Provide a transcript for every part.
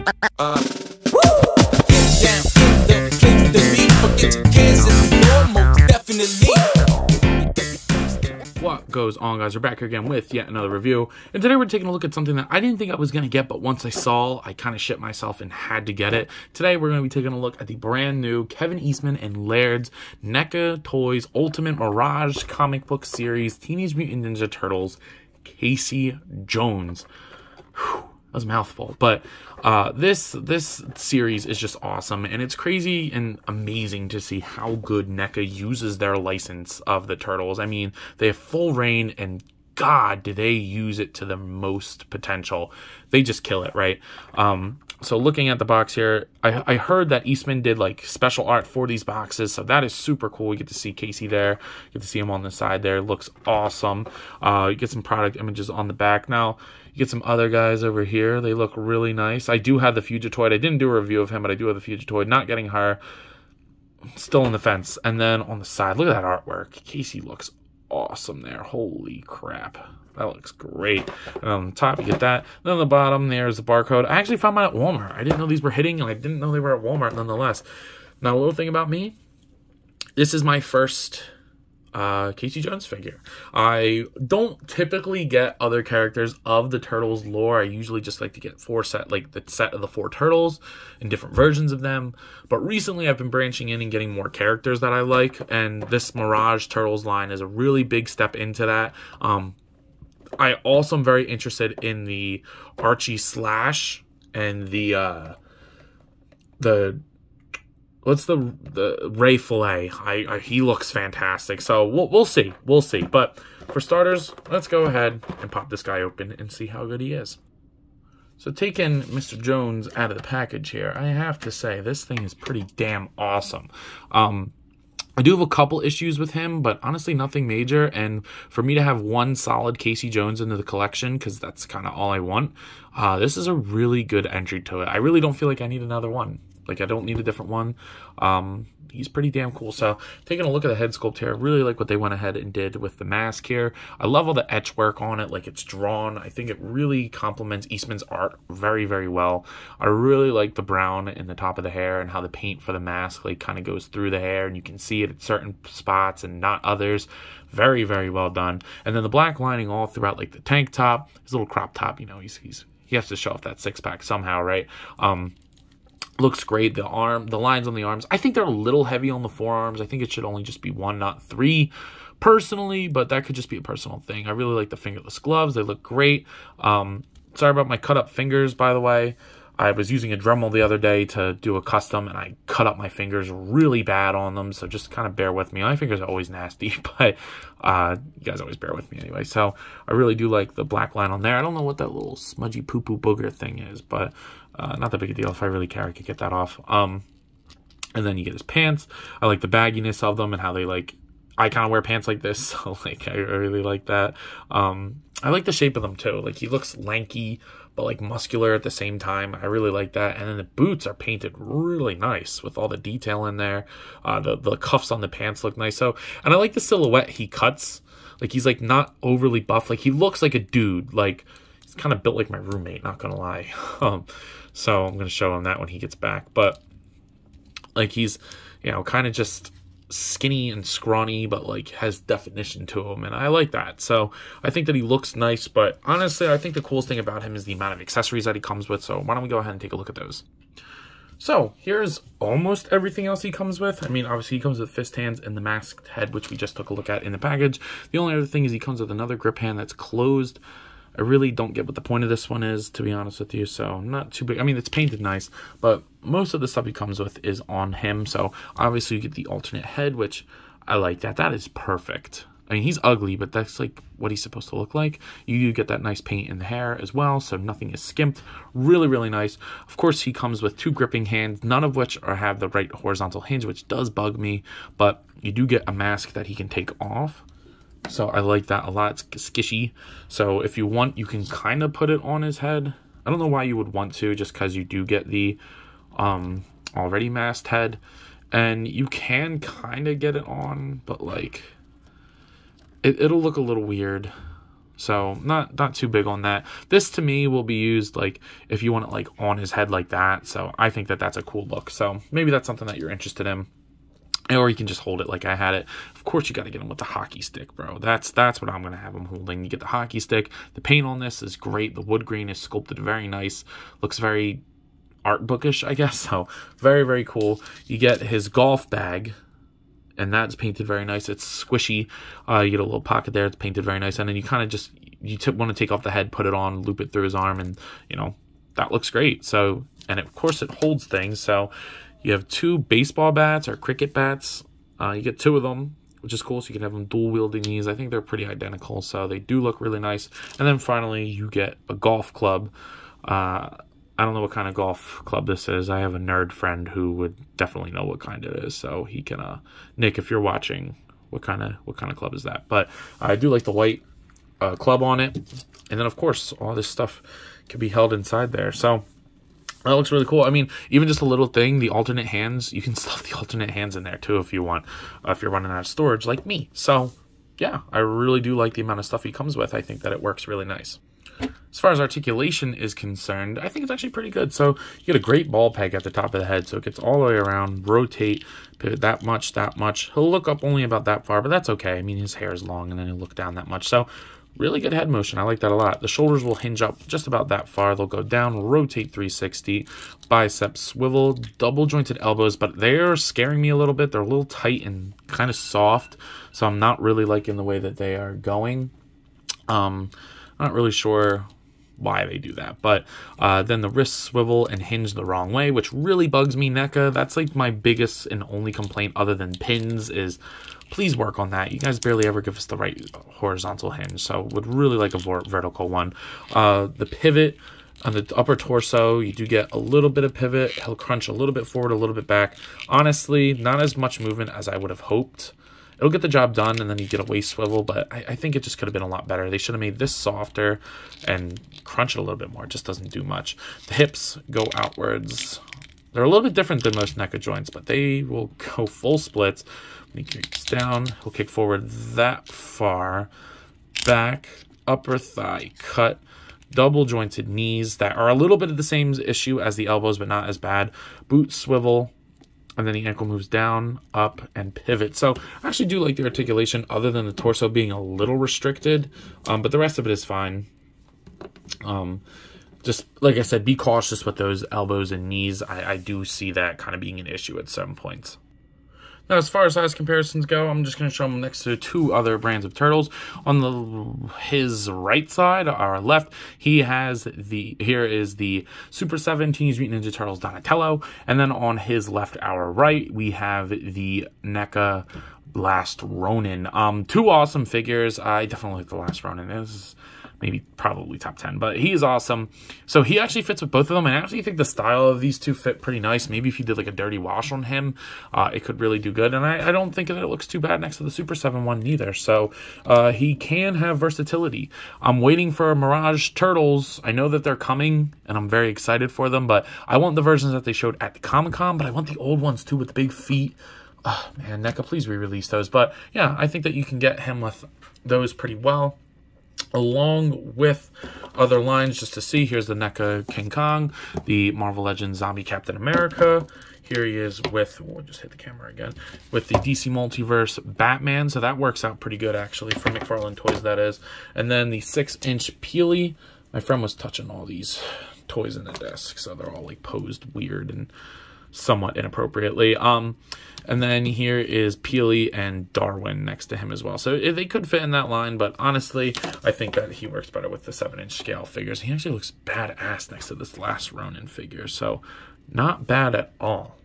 Down in the place to be. Forget your cares and the normal, definitely. What goes on, guys? We're back here again with yet another review, and today we're taking a look at something that I didn't think I was going to get, but once I saw, I kind of shit myself and had to get it. Today we're going to be taking a look at the brand new Kevin Eastman and Laird's Neca Toys Ultimate Mirage comic book series, Teenage Mutant Ninja Turtles, Casey Jones. Whew. That was a mouthful, but this series is just awesome, and it's crazy and amazing to see how good NECA uses their license of the Turtles. I mean, they have full reign, and God, do they use it to the most potential. They just kill it, right? So looking at the box here, I heard that Eastman did like special art for these boxes, so that is super cool. You get to see Casey there, you get to see him on the side there. It looks awesome. You get some product images on the back. Now you get some other guys over here. They look really nice. I do have the Fugitoid. I didn't do a review of him, but I do have the Fugitoid. Not getting her. Still on the fence. And then on the side, look at that artwork. Casey looks awesome there. Holy crap. That looks great. And on the top, you get that. Then on the bottom, there's the barcode. I actually found mine at Walmart. I didn't know these were hitting, and I didn't know they were at Walmart nonetheless. Now, a little thing about me. This is my first Casey Jones figure. I don't typically get other characters of the Turtles lore. I usually just like to get the set of the 4 Turtles and different versions of them. But recently I've been branching in and getting more characters that I like, and this Mirage Turtles line is a really big step into that. I also am very interested in the Archie Slash and the Ray Fillet. He looks fantastic. So we'll see. We'll see. But for starters, let's go ahead and pop this guy open and see how good he is. So taking Mr. Jones out of the package here, I have to say this thing is pretty damn awesome. I do have a couple issues with him, but honestly nothing major. And for me to have one solid Casey Jones into the collection, because that's kind of all I want, this is a really good entry to it. I really don't feel like I need another one. Like, I don't need a different one. He's pretty damn cool. So, taking a look at the head sculpt here, I really like what they went ahead and did with the mask here. I love all the etch work on it, like it's drawn. I think it really complements Eastman's art very, very well. I really like the brown in the top of the hair and how the paint for the mask like kind of goes through the hair, and you can see it at certain spots and not others. Very, very well done. And then the black lining all throughout, like the tank top, his little crop top. You know, he has to show off that 6-pack somehow, right? Looks great. The lines on the arms, I think they're a little heavy on the forearms. I think it should only just be 1, not 3, personally, but that could just be a personal thing. I really like the fingerless gloves. They look great. Sorry about my cut up fingers, by the way. I was using a Dremel the other day to do a custom, and I cut up my fingers really bad on them, so just kind of bear with me. My fingers are always nasty, but you guys always bear with me anyway. So I really do like the black line on there. I don't know what that little smudgy poo-poo booger thing is, but not that big a deal. If I really care, I could get that off. And then you get his pants. I like the bagginess of them and how they like... I kind of wear pants like this, so like I really like that. I like the shape of them too. Like, he looks lanky, but like muscular at the same time. I really like that. And then the boots are painted really nice with all the detail in there. The cuffs on the pants look nice. So, and I like the silhouette he cuts. Like, he's like not overly buff. Like, he looks like a dude. Like, he's kind of built like my roommate, not gonna lie. So I'm gonna show him that when he gets back. But like, he's, you know, kind of just skinny and scrawny, but like has definition to him, and I like that. So I think that he looks nice, but honestly I think the coolest thing about him is the amount of accessories that he comes with. So why don't we go ahead and take a look at those. So here's almost everything else he comes with. I mean, obviously he comes with fist hands and the masked head, which we just took a look at in the package. The only other thing is he comes with another grip hand that's closed. I really don't get what the point of this one is, to be honest with you, so not too big. I mean, it's painted nice, but most of the stuff he comes with is on him, so obviously you get the alternate head, which I like that. That is perfect. I mean, he's ugly, but that's like what he's supposed to look like. You do get that nice paint in the hair as well, so nothing is skimped. Really, really nice. Of course, he comes with 2 gripping hands, none of which have the right horizontal hinge, which does bug me, but you do get a mask that he can take off. So I like that a lot. It's skishy. So if you want, you can kind of put it on his head. I don't know why you would want to, just because you do get the already masked head. And you can kind of get it on, but like, it'll look a little weird. So not too big on that. This to me will be used like if you want it like on his head like that. So I think that that's a cool look. So maybe that's something that you're interested in. Or you can just hold it like I had it. Of course, you got to get him with the hockey stick, bro. That's what I'm going to have him holding. You get the hockey stick. The paint on this is great. The wood grain is sculpted very nice. Looks very art bookish, I guess. So very, very cool. You get his golf bag, and that's painted very nice. It's squishy. You get a little pocket there. It's painted very nice. And then you kind of just, want to take off the head, put it on, loop it through his arm, and, that looks great. So, and of course it holds things. So you have 2 baseball bats or cricket bats. You get 2 of them, which is cool. So you can have them dual wielding these. I think they're pretty identical. So they do look really nice. And then finally you get a golf club. I don't know what kind of golf club this is. I have a nerd friend who would definitely know what kind it is. So he can, Nick, if you're watching, what kind of club is that? But I do like the white club on it. And then of course all this stuff can be held inside there. So that looks really cool. I mean, even just a little thing, the alternate hands, you can stuff the alternate hands in there too if you want, if you're running out of storage like me. So yeah, I really do like the amount of stuff he comes with. I think that it works really nice. As far as articulation is concerned, I think it's actually pretty good. So you get a great ball peg at the top of the head, so it gets all the way around, rotate, pivot that much. He'll look up only about that far, but that's okay. I mean, his hair is long, and then he'll look down that much. So really good head motion. I like that a lot. The shoulders will hinge up just about that far. They'll go down, rotate 360, biceps swivel, double jointed elbows, but they're scaring me a little bit. They're a little tight and kind of soft, so I'm not really liking the way that they are going. I'm not really sure why they do that, but then the wrists swivel and hinge the wrong way, which really bugs me, Neca. That's like my biggest and only complaint other than pins is please work on that. You guys barely ever give us the right horizontal hinge, so would really like a vertical one. The pivot on the upper torso, you do get a little bit of pivot. He'll crunch a little bit forward, a little bit back. Honestly, not as much movement as I would have hoped. It'll get the job done, and then you get a waist swivel, but I think it just could have been a lot better. They should have made this softer and crunch it a little bit more. It just doesn't do much. The hips go outwards. They're a little bit different than most Neca joints, but they will go full splits. When he kicks down, he'll kick forward that far. Back, upper thigh cut, double jointed knees that are a little bit of the same issue as the elbows, but not as bad. Boot swivel. And then the ankle moves down, up, and pivot. So I actually do like the articulation other than the torso being a little restricted. But the rest of it is fine. Just like I said, be cautious with those elbows and knees. I do see that kind of being an issue at some points. Now, as far as size comparisons go, I'm just going to show them next to 2 other brands of turtles. On his right side, our left, he has here is the Super 7 Teenage Mutant Ninja Turtles Donatello. And then on his left, our right, we have the NECA Last Ronin. 2 awesome figures. I definitely like the Last Ronin. This is maybe probably top 10, but he is awesome. So he actually fits with both of them, and I actually think the style of these 2 fit pretty nice. Maybe if you did like a dirty wash on him, it could really do good, and I don't think that it looks too bad next to the Super 7 one neither. So he can have versatility. I'm waiting for Mirage Turtles. I know that they're coming, and I'm very excited for them, but I want the versions that they showed at the Comic-Con, but I want the old ones too with the big feet. Oh, man, NECA, please re-release those. But yeah, I think that you can get him with those pretty well, along with other lines. Just to see, here's the NECA King Kong, the Marvel Legends Zombie Captain America. Here he is with, we'll just hit the camera again, with the DC Multiverse Batman. So that works out pretty good, actually, for McFarlane Toys, that is. And then the 6-inch Peely. My friend was touching all these toys in the desk, so they're all like posed weird and somewhat inappropriately. And then here is Peely and Darwin next to him as well. So they could fit in that line, but honestly, I think that he works better with the 7-inch scale figures. He actually looks badass next to this Last Ronin figure, so not bad at all.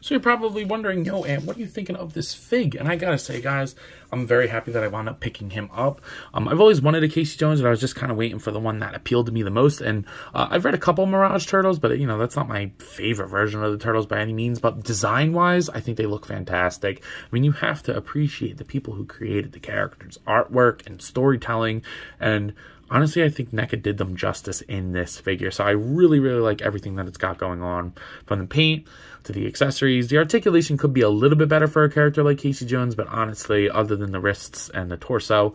So you're probably wondering, yo, Ant, what are you thinking of this fig? And I gotta say, guys, I'm very happy that I wound up picking him up. I've always wanted a Casey Jones, but I was just kind of waiting for the one that appealed to me the most. And I've read a couple Mirage Turtles, but, you know, that's not my favorite version of the Turtles by any means. But design-wise, I think they look fantastic. I mean, you have to appreciate the people who created the characters' artwork and storytelling. And honestly, I think NECA did them justice in this figure. So I really, really like everything that it's got going on. From the paint to the accessories. The articulation could be a little bit better for a character like Casey Jones, but honestly, other than the wrists and the torso,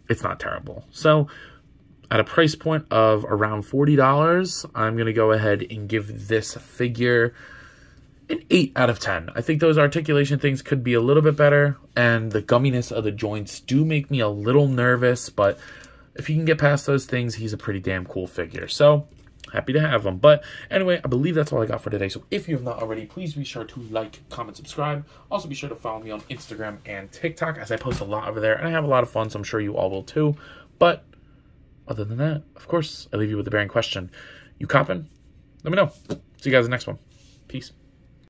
it's not terrible. So at a price point of around $40, I'm going to go ahead and give this figure an 8 out of 10. I think those articulation things could be a little bit better, and the gumminess of the joints do make me a little nervous, but if you can get past those things, he's a pretty damn cool figure. So happy to have him. But anyway, I believe that's all I got for today. So if you have not already, please be sure to like, comment, subscribe. Also be sure to follow me on Instagram and TikTok, as I post a lot over there and I have a lot of fun, so I'm sure you all will too. But other than that, of course, I leave you with the bearing question. You coppin'? Let me know. See you guys in the next one. Peace.